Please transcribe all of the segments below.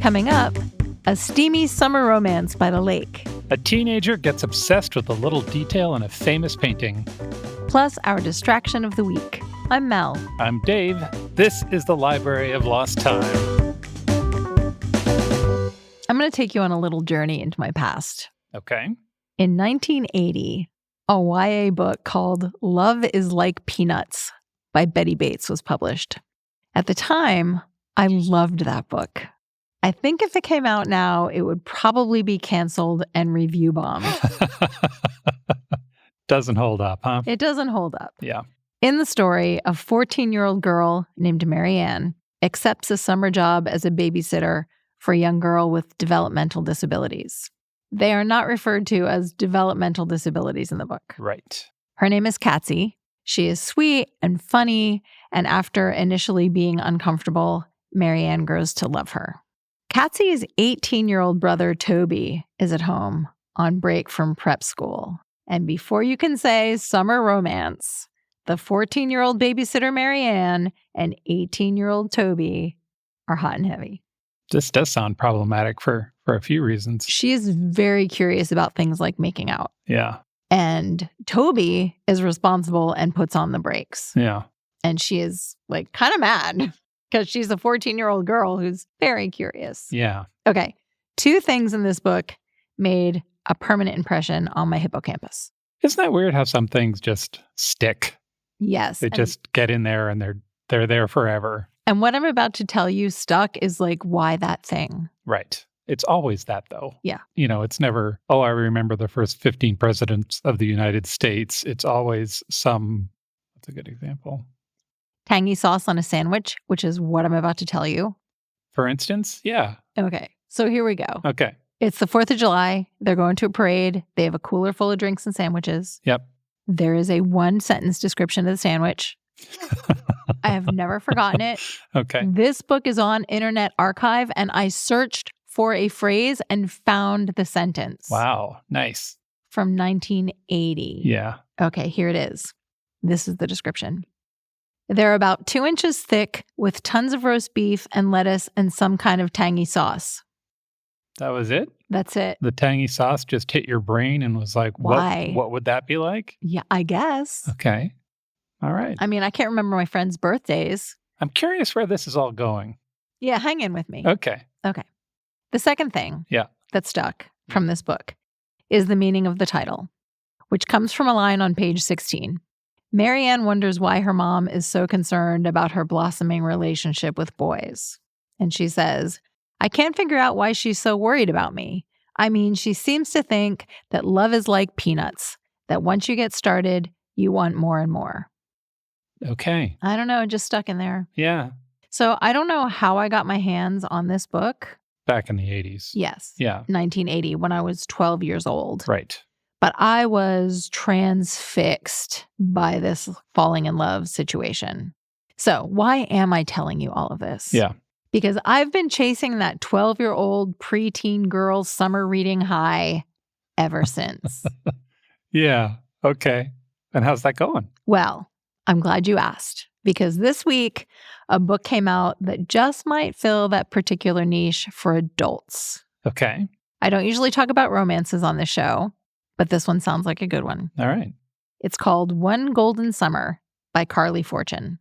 Coming up, a steamy summer romance by the lake. A teenager gets obsessed with a little detail in a famous painting. Plus our distraction of the week. I'm Mel. I'm Dave. This is the Library of Lost Time. I'm going to take you on a little journey into my past. Okay. In 1980, a YA book called Love is Like Peanuts by Betty Bates was published. At the time, I loved that book. I think if it came out now, it would probably be canceled and review bombed. Doesn't hold up, huh? It doesn't hold up. Yeah. In the story, a 14-year-old girl named Marianne accepts a summer job as a babysitter for a young girl with developmental disabilities. They are not referred to as developmental disabilities in the book. Right. Her name is Katsy. She is sweet and funny, and after initially being uncomfortable, Marianne grows to love her. Katsy's 18-year-old brother, Toby, is at home on break from prep school. And before you can say summer romance, the 14-year-old babysitter, Marianne, and 18-year-old Toby are hot and heavy. This does sound problematic for a few reasons. She is very curious about things like making out. Yeah. And Toby is responsible and puts on the brakes. Yeah. And she is like kind of mad because she's a 14-year-old girl who's very curious. Yeah. Okay. 2 things in this book made a permanent impression on my hippocampus. Isn't that weird how some things just stick? Yes. They just get in there and they're there forever. And what I'm about to tell you stuck is like, why that thing? Right. It's always that, though. Yeah. You know, it's never, I remember the first 15 presidents of the United States. It's always what's a good example? Tangy sauce on a sandwich, which is what I'm about to tell you. For instance? Yeah. Okay. So here we go. Okay. It's the 4th of July. They're going to a parade. They have a cooler full of drinks and sandwiches. Yep. There is a 1-sentence description of the sandwich. I have never forgotten it. Okay. This book is on Internet Archive, and I searched for a phrase and found the sentence. Wow. Nice. From 1980. Yeah. Okay, here it is. This is the description. They're about 2 inches thick with tons of roast beef and lettuce and some kind of tangy sauce. That was it? That's it. The tangy sauce just hit your brain and was like, Why? What would that be like? Yeah, I guess. Okay. All right. I mean, I can't remember my friends' birthdays. I'm curious where this is all going. Yeah, hang in with me. Okay. Okay. The second thing Yeah. that stuck from this book is the meaning of the title, which comes from a line on page 16. Marianne wonders why her mom is so concerned about her blossoming relationship with boys. And she says, I can't figure out why she's so worried about me. I mean, she seems to think that love is like peanuts, that once you get started, you want more and more. Okay. I don't know, just stuck in there. Yeah. So I don't know how I got my hands on this book. Back in the 80s. Yes. Yeah. 1980, when I was 12 years old. Right. But I was transfixed by this falling in love situation. So why am I telling you all of this? Yeah. Because I've been chasing that 12-year-old preteen girl summer reading high ever since. Yeah. Okay. And how's that going? Well, I'm glad you asked, because this week a book came out that just might fill that particular niche for adults. Okay. I don't usually talk about romances on this show, but this one sounds like a good one. All right. It's called One Golden Summer by Carly Fortune.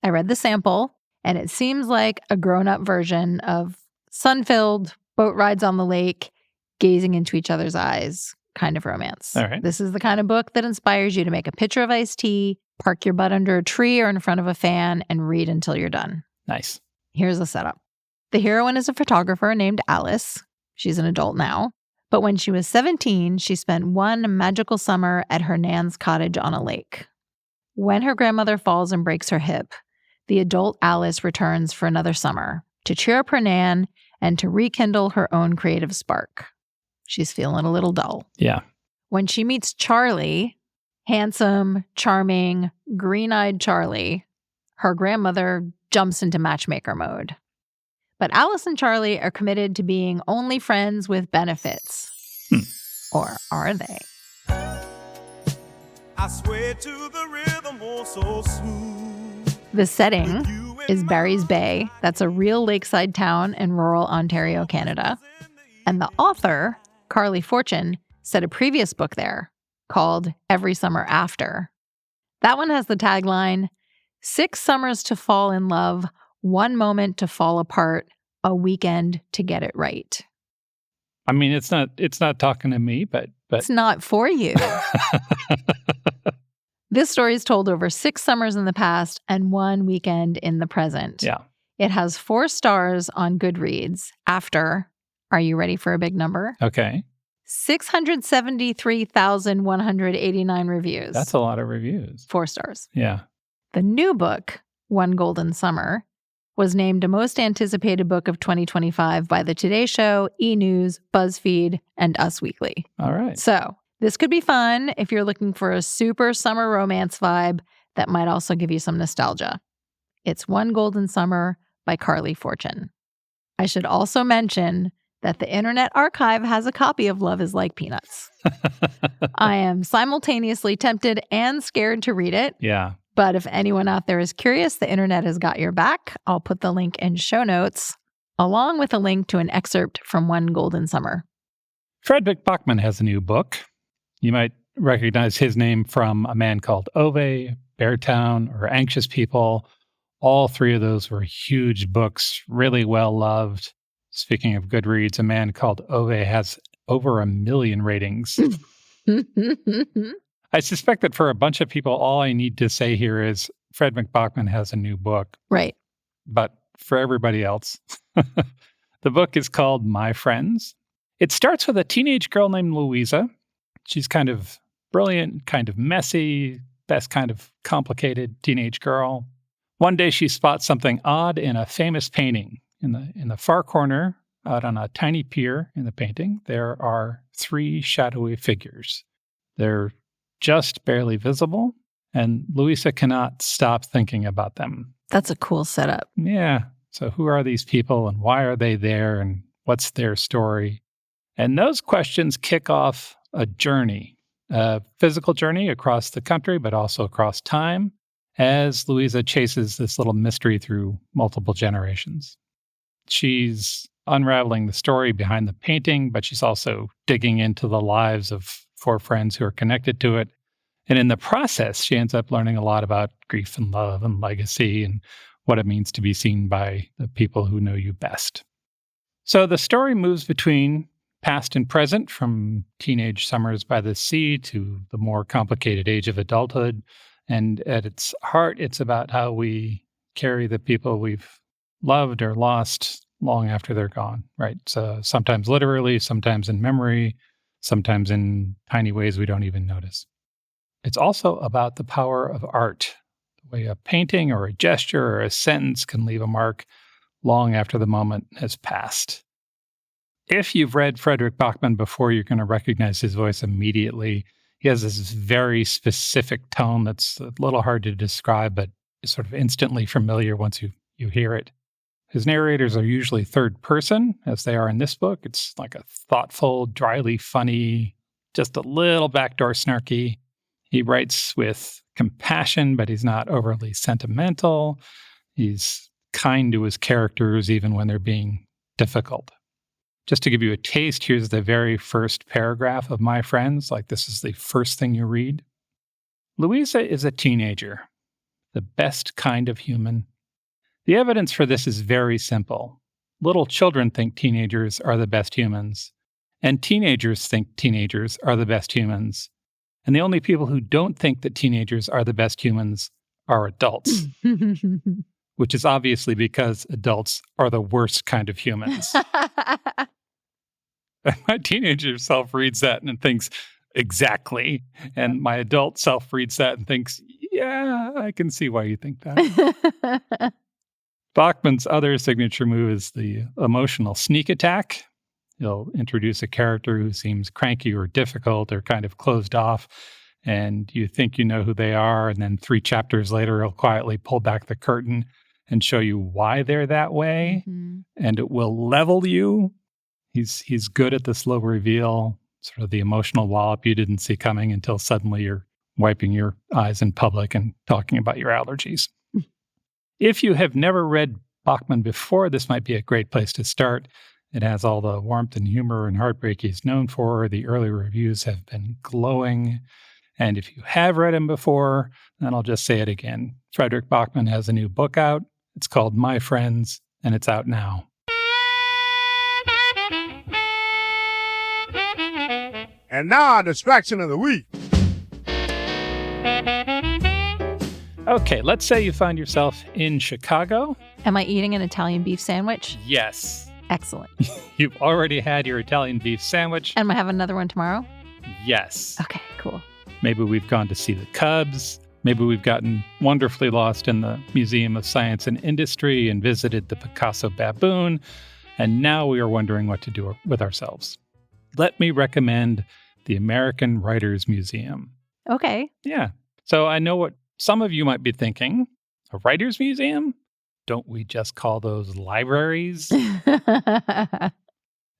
I read the sample, and it seems like a grown-up version of sun-filled boat rides on the lake, gazing into each other's eyes kind of romance. All right. This is the kind of book that inspires you to make a pitcher of iced tea, park your butt under a tree or in front of a fan, and read until you're done. Nice. Here's the setup. The heroine is a photographer named Alice. She's an adult now. But when she was 17, she spent one magical summer at her nan's cottage on a lake. When her grandmother falls and breaks her hip, the adult Alice returns for another summer to cheer up her nan and to rekindle her own creative spark. She's feeling a little dull. Yeah. When she meets Charlie, handsome, charming, green-eyed Charlie, her grandmother jumps into matchmaker mode. But Alice and Charlie are committed to being only friends with benefits. Or are they? I swear to the rhythm, oh so smooth. The setting is Barry's Bay. That's a real lakeside town in rural Ontario, Canada. And the author, Carly Fortune, set a previous book there called Every Summer After. That one has the tagline, 6 summers to fall in love, 1 moment to fall apart, a weekend to get it right. I mean, it's not talking to me, but It's not for you. This story is told over 6 summers in the past and 1 weekend in the present. Yeah. It has 4 stars on Goodreads after, are you ready for a big number? Okay. 673,189 reviews. That's a lot of reviews. 4 stars. Yeah. The new book, One Golden Summer, was named a most anticipated book of 2025 by The Today Show, E! News, BuzzFeed, and Us Weekly. All right. So this could be fun if you're looking for a super summer romance vibe that might also give you some nostalgia. It's One Golden Summer by Carly Fortune. I should also mention that the Internet Archive has a copy of Love is Like Peanuts. I am simultaneously tempted and scared to read it. Yeah. But if anyone out there is curious, the internet has got your back. I'll put the link in show notes, along with a link to an excerpt from One Golden Summer. Frederick Bachman has a new book. You might recognize his name from A Man Called Ove, Beartown, or Anxious People. All 3 of those were huge books, really well loved. Speaking of Goodreads, A Man Called Ove has over 1 million ratings. I suspect that for a bunch of people, all I need to say here is Fred McBachman has a new book. Right. But for everybody else, the book is called My Friends. It starts with a teenage girl named Louisa. She's kind of brilliant, kind of messy, best kind of complicated teenage girl. One day she spots something odd in a famous painting. In the far corner, out on a tiny pier in the painting, there are 3 shadowy figures. They're just barely visible, and Louisa cannot stop thinking about them. That's a cool setup. Yeah. So who are these people, and why are they there, and what's their story? And those questions kick off a journey, a physical journey across the country, but also across time, as Louisa chases this little mystery through multiple generations. She's unraveling the story behind the painting, but she's also digging into the lives of 4 friends who are connected to it. And in the process, she ends up learning a lot about grief and love and legacy and what it means to be seen by the people who know you best. So the story moves between past and present, from teenage summers by the sea to the more complicated age of adulthood. And at its heart, it's about how we carry the people we've loved or lost long after they're gone, right? So sometimes literally, sometimes in memory, sometimes in tiny ways we don't even notice. It's also about the power of art, the way a painting or a gesture or a sentence can leave a mark long after the moment has passed. If you've read Frederick Bachman before, you're going to recognize his voice immediately. He has this very specific tone that's a little hard to describe, but is sort of instantly familiar once you hear it. His narrators are usually third person, as they are in this book. It's like a thoughtful, dryly funny, just a little backdoor snarky. He writes with compassion, but he's not overly sentimental. He's kind to his characters, even when they're being difficult. Just to give you a taste, here's the very first paragraph of My Friends, like this is the first thing you read. Louisa is a teenager, the best kind of human. The evidence for this is very simple. Little children think teenagers are the best humans, and teenagers think teenagers are the best humans. And the only people who don't think that teenagers are the best humans are adults, which is obviously because adults are the worst kind of humans. My teenager self reads that and thinks, exactly. And my adult self reads that and thinks, yeah, I can see why you think that. Bachman's other signature move is the emotional sneak attack. He'll introduce a character who seems cranky or difficult or kind of closed off, and you think you know who they are, and then 3 chapters later, he'll quietly pull back the curtain and show you why they're that way, and it will level you. He's good at the slow reveal, sort of the emotional wallop you didn't see coming until suddenly you're wiping your eyes in public and talking about your allergies. If you have never read Bachman before, this might be a great place to start. It has all the warmth and humor and heartbreak he's known for. The early reviews have been glowing. And if you have read him before, then I'll just say it again. Frederick Bachman has a new book out. It's called My Friends, and it's out now. And now our distraction of the week. Okay, let's say you find yourself in Chicago. Am I eating an Italian beef sandwich? Yes. Excellent. You've already had your Italian beef sandwich. And I have another one tomorrow? Yes. Okay, cool. Maybe we've gone to see the Cubs. Maybe we've gotten wonderfully lost in the Museum of Science and Industry and visited the Picasso baboon. And now we are wondering what to do with ourselves. Let me recommend the American Writers Museum. Okay. Yeah. So I know what some of you might be thinking. A writers' museum? Don't we just call those libraries?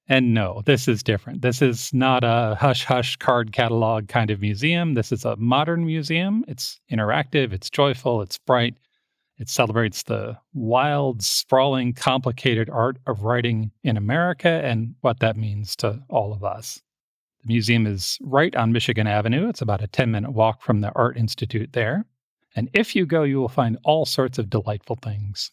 And no, this is different. This is not a hush-hush card catalog kind of museum. This is a modern museum. It's interactive, it's joyful, it's bright. It celebrates the wild, sprawling, complicated art of writing in America and what that means to all of us. The museum is right on Michigan Avenue. It's about a 10-minute walk from the Art Institute there. And if you go, you will find all sorts of delightful things.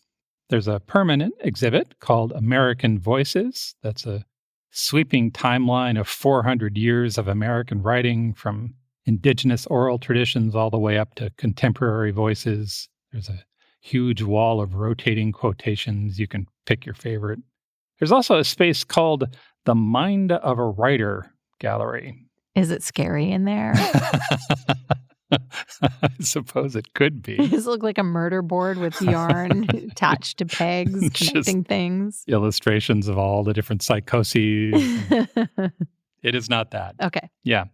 There's a permanent exhibit called American Voices. That's a sweeping timeline of 400 years of American writing, from indigenous oral traditions all the way up to contemporary voices. There's a huge wall of rotating quotations. You can pick your favorite. There's also a space called the Mind of a Writer Gallery. Is it scary in there? I suppose it could be. Does it look like a murder board with yarn attached to pegs, connecting things? Illustrations of all the different psychoses. It is not that. Okay. Yeah.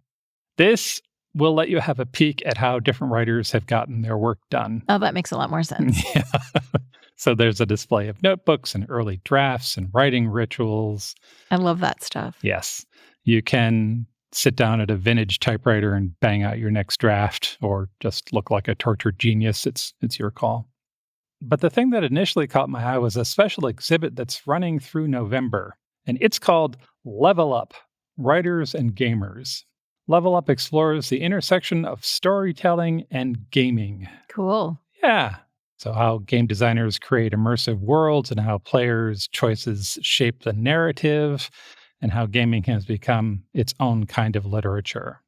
This will let you have a peek at how different writers have gotten their work done. Oh, that makes a lot more sense. Yeah. So there's a display of notebooks and early drafts and writing rituals. I love that stuff. Yes. You can sit down at a vintage typewriter and bang out your next draft, or just look like a tortured genius. It's your call. But the thing that initially caught my eye was a special exhibit that's running through November, and it's called Level Up, Writers and Gamers. Level Up explores the intersection of storytelling and gaming. Cool. Yeah. So how game designers create immersive worlds and how players' choices shape the narrative, and how gaming has become its own kind of literature.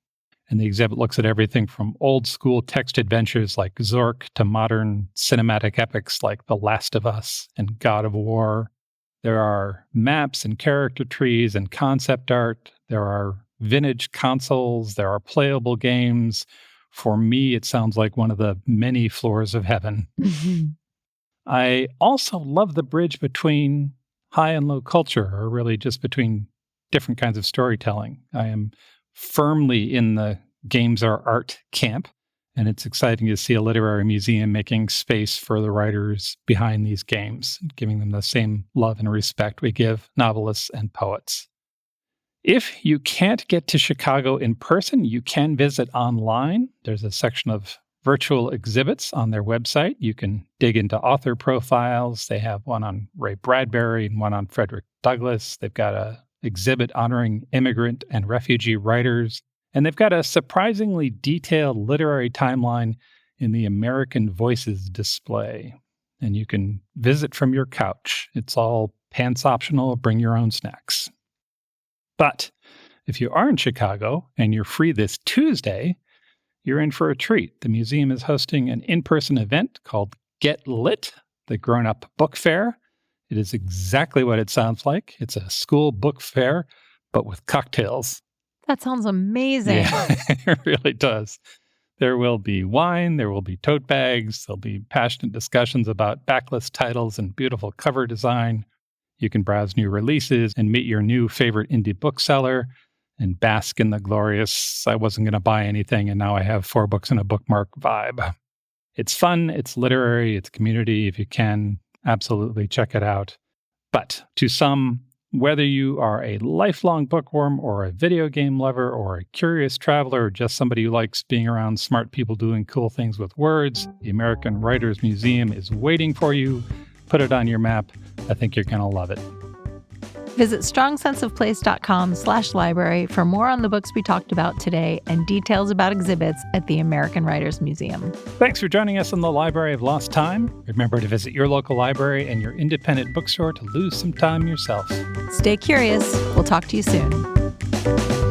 And the exhibit looks at everything from old school text adventures like Zork to modern cinematic epics like The Last of Us and God of War. There are maps and character trees and concept art. There are vintage consoles. There are playable games. For me, it sounds like one of the many floors of heaven. I also love the bridge between high and low culture, or really just between different kinds of storytelling. I am firmly in the games are art camp, and it's exciting to see a literary museum making space for the writers behind these games, giving them the same love and respect we give novelists and poets. If you can't get to Chicago in person, you can visit online. There's a section of virtual exhibits on their website. You can dig into author profiles. They have one on Ray Bradbury and one on Frederick Douglass. They've got a exhibit honoring immigrant and refugee writers. And they've got a surprisingly detailed literary timeline in the American Voices display. And you can visit from your couch. It's all pants optional, bring your own snacks. But if you are in Chicago and you're free this Tuesday, you're in for a treat. The museum is hosting an in-person event called Get Lit, the Grown-Up Book Fair. It is exactly what it sounds like. It's a school book fair, but with cocktails. That sounds amazing. Yeah, it really does. There will be wine, there will be tote bags, there'll be passionate discussions about backlist titles and beautiful cover design. You can browse new releases and meet your new favorite indie bookseller and bask in the glorious, I wasn't going to buy anything and now I have 4 books in a bookmark vibe. It's fun, it's literary, it's community. If you can, absolutely check it out. But to some, Whether you are a lifelong bookworm or a video game lover or a curious traveler or just somebody who likes being around smart people doing cool things with words, the American Writers Museum is waiting for you. Put it on your map. I think you're going to love it. Visit strongsenseofplace.com/library for more on the books we talked about today and details about exhibits at the American Writers Museum. Thanks for joining us in the Library of Lost Time. Remember to visit your local library and your independent bookstore to lose some time yourself. Stay curious. We'll talk to you soon.